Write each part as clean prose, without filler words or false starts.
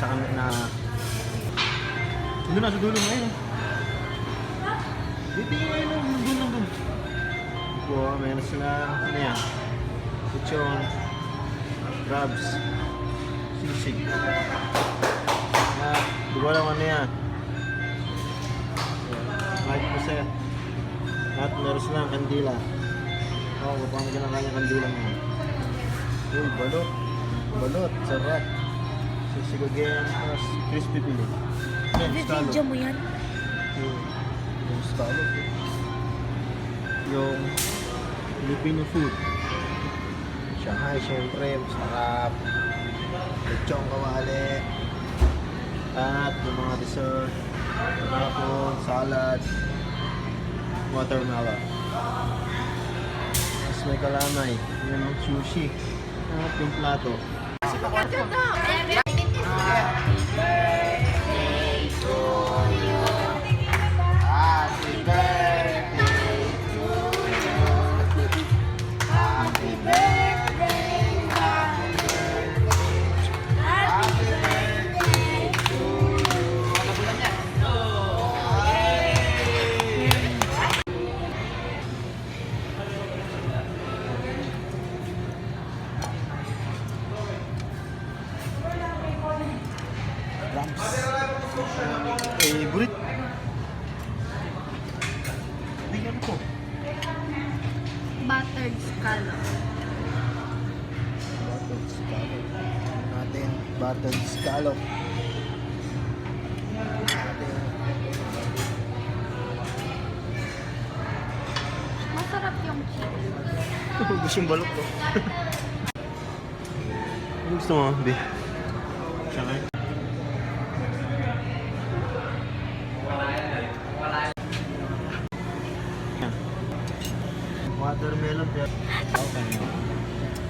sa kami na doon na sa dulo ngayon. Dito yung doon. Ito, meron sila, ano yan? Lechon, crabs, sisig. Di ko alam ano yan. Kahit mo sa'yo. At meron silang kandila. Oo, paano ka ng kanyang kandila mo? Uy, balot, sarap. Sisig again, plus crispy pili. Video mo yan? Yung scallop. Yung Filipino food. Shanghai, syempre, masarap. Lechong kawali. At yung mga dessert. Tapos, salad. Watermelon. Tapos may kalamay. Yan ang sushi. At yung plato. Favorite. Bigyan ko. Buttered scallop. Buttered scallop. Natin buttered scallop. Masarap yung chicken. Gusto yung balok ko. Ano gusto mo, Bi? Siya kayo? Watermelon. Okay.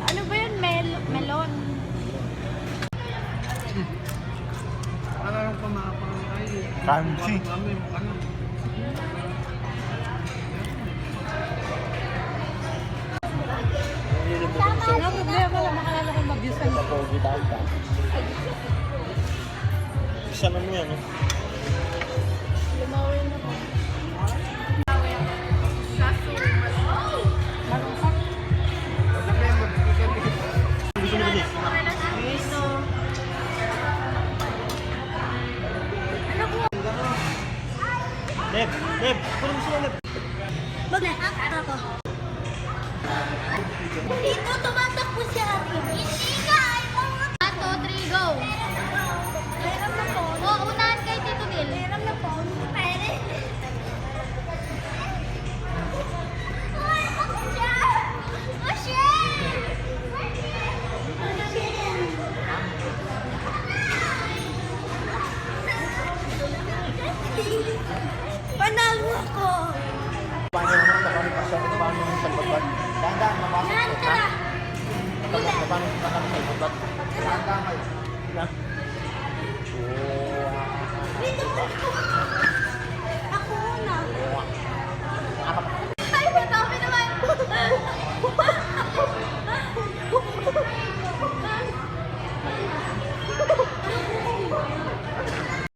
Ano ba yun? Melon. Parang pamapangay. Crunchy. Wala problema lang makalala kong mag-yusan. Isa na mo yan, no? Lumawin na po. Gusto mo din? Lep, puro gusto mo, Lep. Wag na.